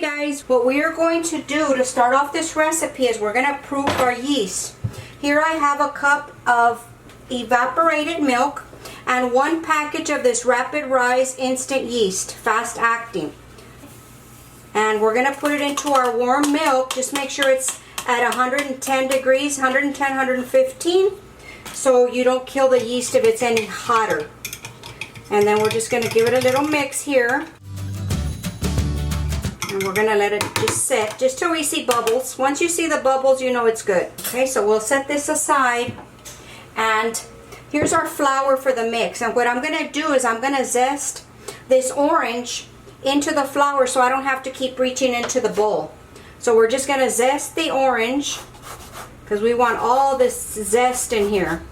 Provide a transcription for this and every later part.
guys, what we are going to do to start off this recipe is we're going to proof our yeast. Here I have a cup of evaporated milk and 1 package of this rapid rise instant yeast, fast acting. And we're going to put it into our warm milk. Just make sure it's at 110 degrees, 110, 115, so you don't kill the yeast if it's any hotter. And then we're just going to give it a little mix here. And we're going to let it just sit, just till we see bubbles. Once you see the bubbles, you know it's good. Okay, so we'll set this aside. And here's our flour for the mix. And what I'm going to do is I'm going to zest this orange into the flour so I don't have to keep reaching into the bowl. So we're just going to zest the orange because we want all this zest in here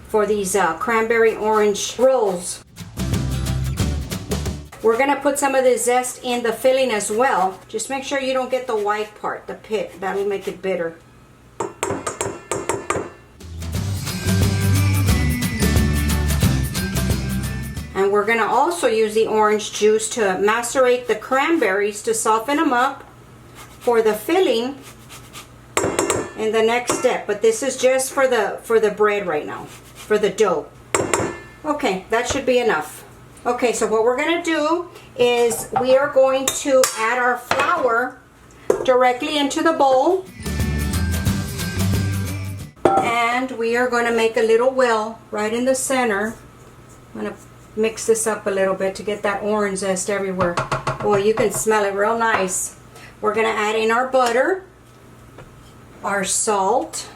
for these cranberry orange rolls. We're going to put some of the zest in the filling as well. Just make sure you don't get the white part, the pit. That'll make it bitter. And we're going to also use the orange juice to macerate the cranberries to soften them up for the filling in the next step. But this is just for the bread right now, for the dough. Okay, that should be enough. Okay, so what we're going to do is we are going to add our flour directly into the bowl. And we are going to make a little well right in the center. I'm going to mix this up a little bit to get that orange zest everywhere. Boy, you can smell it real nice. We're going to add in our butter, our salt,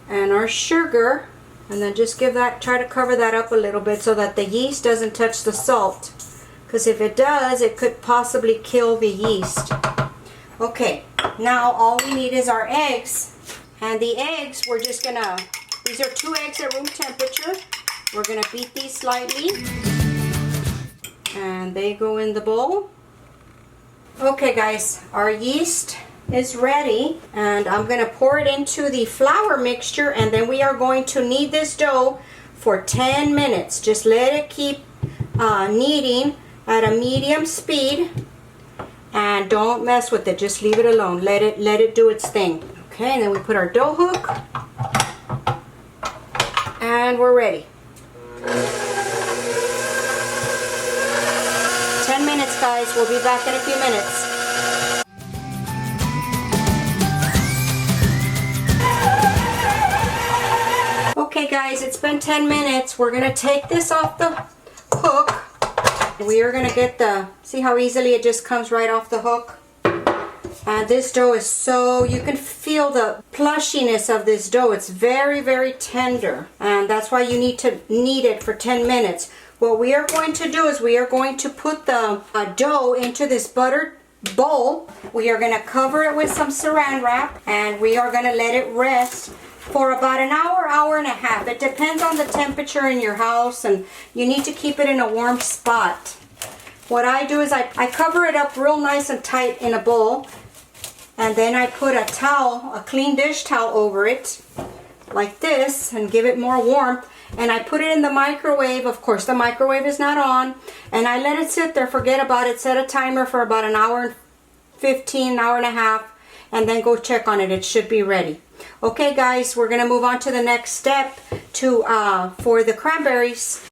and our sugar. And then just try to cover that up a little bit so that the yeast doesn't touch the salt. Because if it does, it could possibly kill the yeast. Okay, now all we need is our eggs. And the eggs, we're just gonna, these are 2 eggs at room temperature. We're gonna beat these slightly. And they go in the bowl. Okay guys, our yeast is ready, and I'm going to pour it into the flour mixture, and then we are going to knead this dough for 10 minutes. Just let it keep kneading at a medium speed, and don't mess with it. Just leave it alone. Let it do its thing. Okay, and then we put our dough hook, and we're ready. 10 minutes, guys. We'll be back in a few minutes. Okay guys, it's been 10 minutes. We're going to take this off the hook. We are going to get see how easily it just comes right off the hook? And this dough is so, you can feel the plushiness of this dough. It's very, very tender. And that's why you need to knead it for 10 minutes. What we are going to do is we are going to put the dough into this buttered bowl. We are going to cover it with some saran wrap, and we are going to let it rest for about an hour, hour and a half. It depends on the temperature in your house, and you need to keep it in a warm spot. What I do is I cover it up real nice and tight in a bowl, and then I put a towel, a clean dish towel over it, like this, and give it more warmth. And I put it in the microwave. Of course, the microwave is not on, and I let it sit there, forget about it, set a timer for about an hour and 15, hour and a half, and then go check on it. It should be ready. Okay guys, we're going to move on to the next step for the cranberries.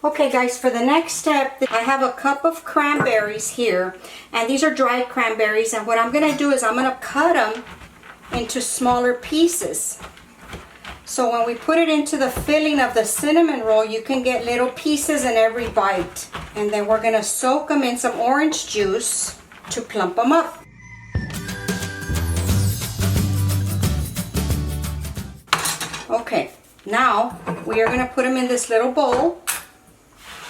Okay guys, for the next step, I have a cup of cranberries here, and these are dried cranberries, and what I'm going to do is I'm going to cut them into smaller pieces. So when we put it into the filling of the cinnamon roll, you can get little pieces in every bite. And then we're going to soak them in some orange juice to plump them up. Okay, now we are going to put them in this little bowl.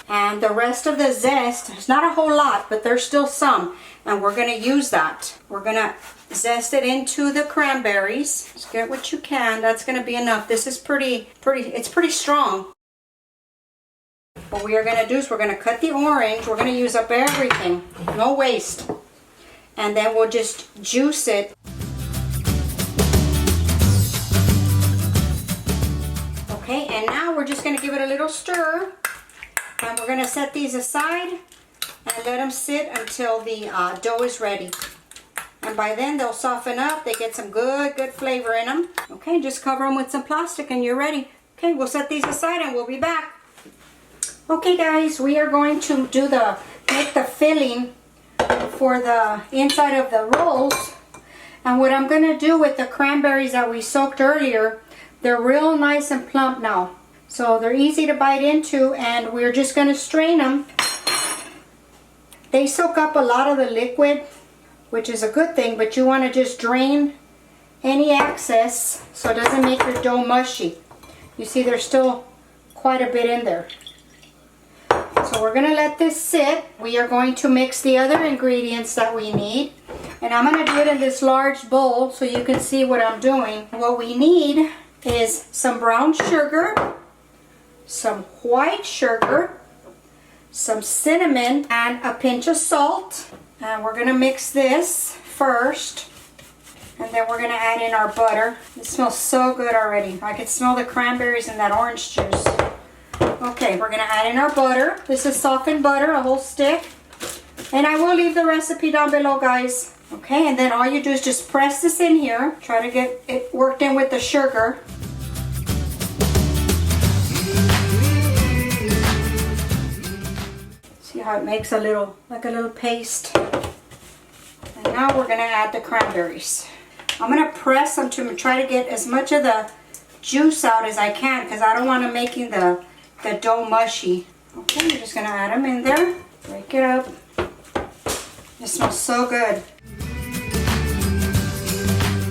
And the rest of the zest, it's not a whole lot, but there's still some. And we're going to use that. We're going to zest it into the cranberries. Just get what you can. That's going to be enough. This is it's pretty strong. What we are going to do is we're going to cut the orange. We're going to use up everything. No waste. And then we'll just juice it. Okay, and now we're just going to give it a little stir. And we're going to set these aside and let them sit until the dough is ready. And by then they'll soften up. They get some good flavor in them. Okay, just cover them with some plastic and you're ready. Okay, we'll set these aside and we'll be back. Okay guys, we are going to make the filling for the inside of the rolls. And what I'm going to do with the cranberries that we soaked earlier, they're real nice and plump now. So they're easy to bite into, and we're just going to strain them. They soak up a lot of the liquid, which is a good thing, but you want to just drain any excess so it doesn't make your dough mushy. You see there's still quite a bit in there. So we're going to let this sit. We are going to mix the other ingredients that we need. And I'm going to do it in this large bowl so you can see what I'm doing. What we need is some brown sugar, some white sugar, some cinnamon, and a pinch of salt. And we're going to mix this first. And then we're going to add in our butter. It smells so good already. I can smell the cranberries and that orange juice. Okay, we're going to add in our butter. This is softened butter, a whole stick. And I will leave the recipe down below, guys. Okay, and then all you do is just press this in here. Try to get it worked in with the sugar. See how it makes a little, like a little paste. And now we're going to add the cranberries. I'm going to press them to try to get as much of the juice out as I can because I don't want to make the dough mushy. Okay, you're just going to add them in there. Break it up. It smells so good.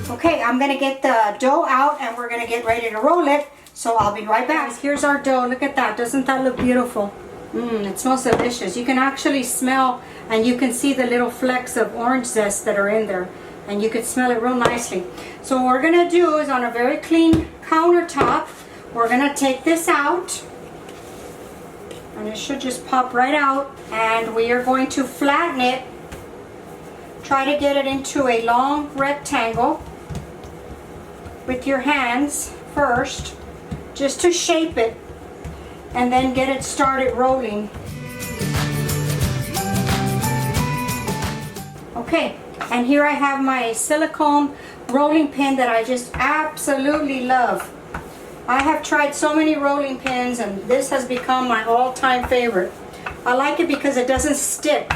Okay, I'm going to get the dough out and we're going to get ready to roll it. So I'll be right back. Here's our dough. Look at that. Doesn't that look beautiful? It smells delicious. You can actually smell and you can see the little flecks of orange zest that are in there. And you can smell it real nicely. So what we're going to do is on a very clean countertop, we're going to take this out. And it should just pop right out. And we are going to flatten it. Try to get it into a long rectangle with your hands first, just to shape it, and then get it started rolling. Okay, and here I have my silicone rolling pin that I just absolutely love. I have tried so many rolling pins and this has become my all-time favorite. I like it because it doesn't stick.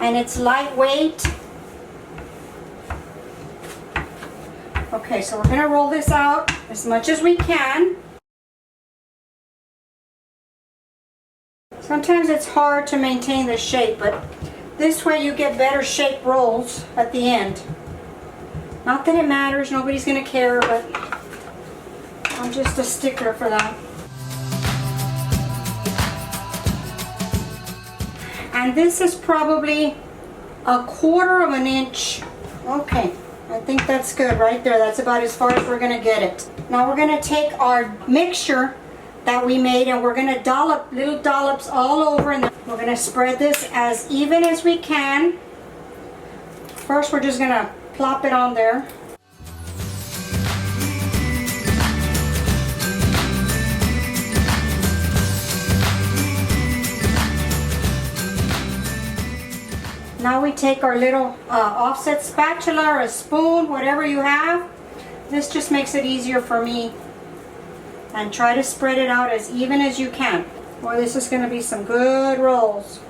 And it's lightweight. Okay, so we're going to roll this out as much as we can. Sometimes it's hard to maintain the shape, but this way you get better shaped rolls at the end. Not that it matters, nobody's going to care, but I'm just a stickler for that. And this is probably 1/4 of an inch. Okay, I think that's good right there. That's about as far as we're going to get it. Now we're going to take our mixture that we made and we're going to dollop little dollops all over, and we're going to spread this as even as we can. First we're just going to plop it on there. Now we take our little offset spatula or a spoon, whatever you have. This just makes it easier for me. And try to spread it out as even as you can. Boy, this is going to be some good rolls.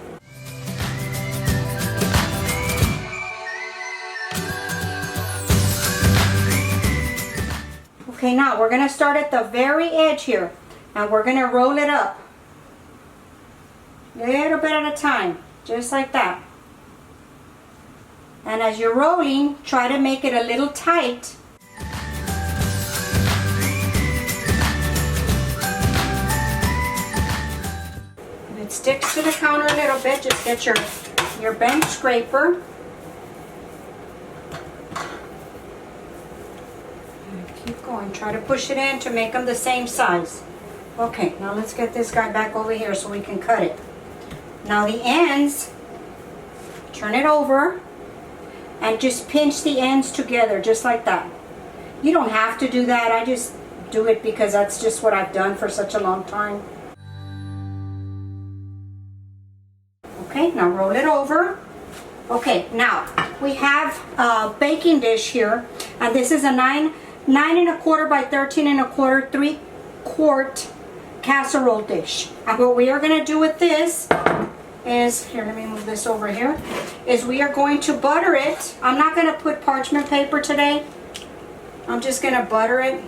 Okay, now we're going to start at the very edge here. And we're going to roll it up. A little bit at a time. Just like that. And as you're rolling, try to make it a little tight. If it sticks to the counter a little bit, just get your bench scraper. And keep going. Try to push it in to make them the same size. Okay, now let's get this guy back over here so we can cut it. Now the ends, turn it over. And just pinch the ends together just like that. You don't have to do that. I just do it because that's just what I've done for such a long time. Okay, now roll it over. Okay, now we have a baking dish here, and this is a 9 1/4 by 13 1/4 3-quart casserole dish. And what we are going to do with this is, here, let me move this over here, is we are going to butter it. I'm not going to put parchment paper today. I'm just going to butter it.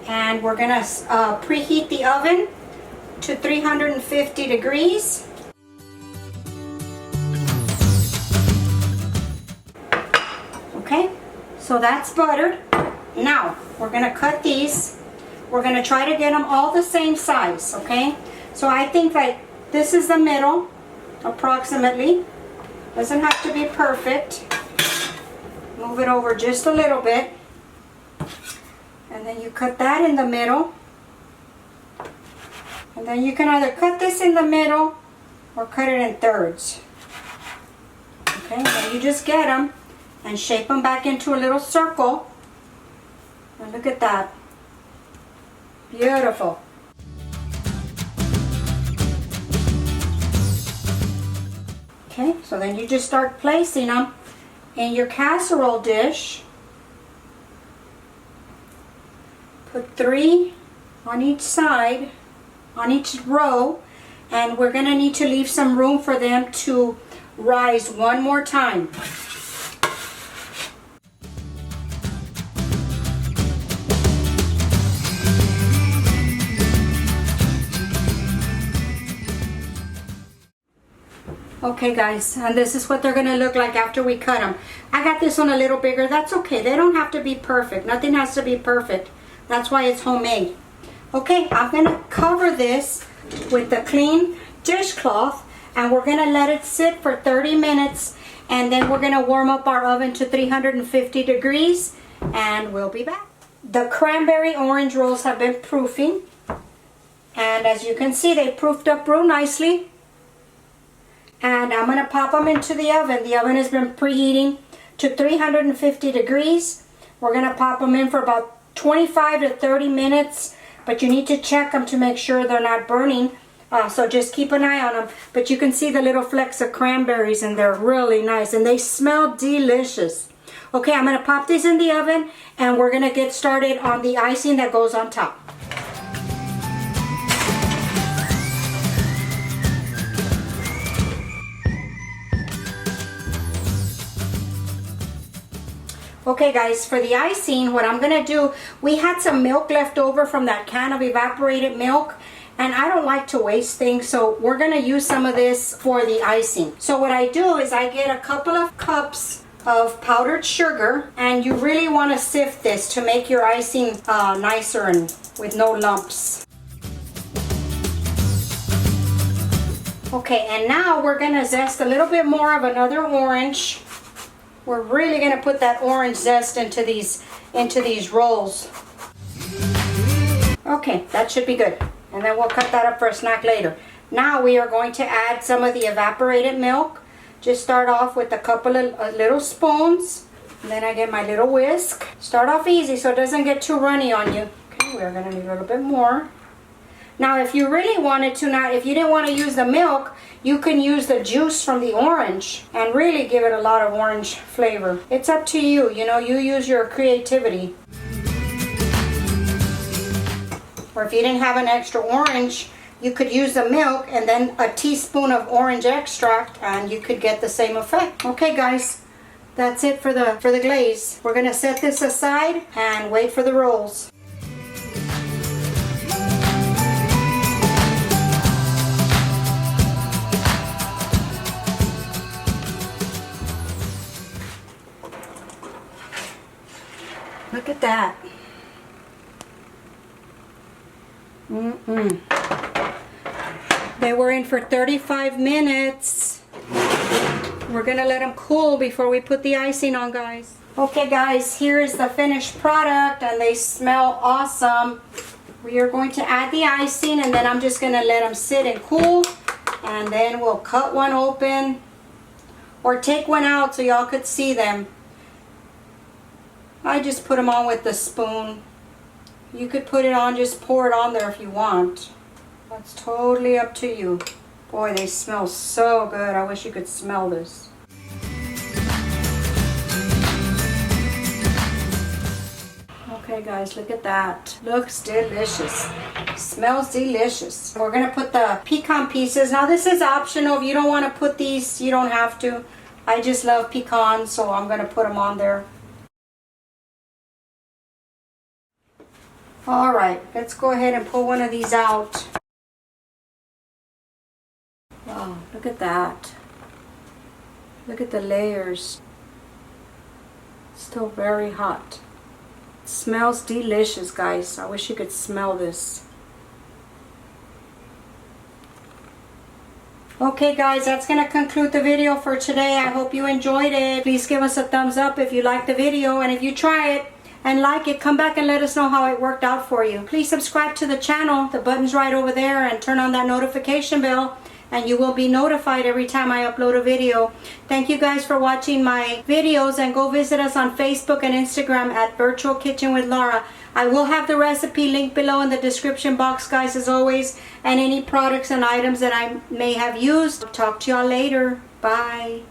And we're going to preheat the oven to 350 degrees. Okay, so that's buttered. Now, we're going to cut these. We're going to try to get them all the same size, okay? So I think like this is the middle, approximately. Doesn't have to be perfect. Move it over just a little bit. And then you cut that in the middle. And then you can either cut this in the middle or cut it in thirds. Okay, and then you just get them and shape them back into a little circle. And look at that. Beautiful. Okay, so then you just start placing them in your casserole dish. Put 3 on each side, on each row, and we're going to need to leave some room for them to rise one more time. Okay guys, and this is what they're going to look like after we cut them. I got this one a little bigger. That's okay. They don't have to be perfect. Nothing has to be perfect. That's why it's homemade. Okay, I'm going to cover this with the clean dishcloth, and we're going to let it sit for 30 minutes, and then we're going to warm up our oven to 350 degrees, and we'll be back. The cranberry orange rolls have been proofing, and as you can see, they proofed up real nicely. And I'm going to pop them into the oven. The oven has been preheating to 350 degrees. We're going to pop them in for about 25 to 30 minutes, but you need to check them to make sure they're not burning. So just keep an eye on them. But you can see the little flecks of cranberries, and they're really nice, and they smell delicious. Okay, I'm going to pop these in the oven, and we're going to get started on the icing that goes on top. Okay guys, for the icing, what I'm going to do, we had some milk left over from that can of evaporated milk, and I don't like to waste things, so we're going to use some of this for the icing. So what I do is I get a couple of cups of powdered sugar, and you really want to sift this to make your icing nicer and with no lumps. Okay, and now we're going to zest a little bit more of another orange. We're really going to put that orange zest into these rolls. Okay, that should be good. And then we'll cut that up for a snack later. Now we are going to add some of the evaporated milk. Just start off with a couple of little spoons. And then I get my little whisk. Start off easy so it doesn't get too runny on you. Okay, we're going to need a little bit more. Now if you really wanted to, if you didn't want to use the milk, you can use the juice from the orange and really give it a lot of orange flavor. It's up to you, you know, you use your creativity. Or if you didn't have an extra orange, you could use the milk and then a teaspoon of orange extract, and you could get the same effect. Okay guys, that's it for the glaze. We're gonna set this aside and wait for the rolls. Look at that. They were in for 35 minutes. We're gonna let them cool before we put the icing on, guys. Okay guys, here is the finished product, and they smell awesome. We are going to add the icing, and then I'm just gonna let them sit and cool, and then we'll cut one open or take one out so y'all could see them. I just put them on with the spoon. You could put it on, just pour it on there if you want. That's totally up to you. Boy, they smell so good. I wish you could smell this. Okay guys, look at that. Looks delicious. Smells delicious. We're gonna put the pecan pieces. Now this is optional. If you don't want to put these, you don't have to. I just love pecans, so I'm gonna put them on there. All right, let's go ahead and pull one of these out. Wow, look at that. Look at the layers. Still very hot. Smells delicious, guys. I wish you could smell this. Okay guys, that's going to conclude the video for today. I hope you enjoyed it. Please give us a thumbs up if you liked the video, and if you try it and like it, come back and let us know how it worked out for you. Please subscribe to the channel. The button's right over there, and turn on that notification bell, and you will be notified every time I upload a video. Thank you guys for watching my videos, and go visit us on Facebook and Instagram at Virtual Kitchen with Laura. I will have the recipe linked below in the description box, guys, as always, and any products and items that I may have used. Talk to y'all later. Bye.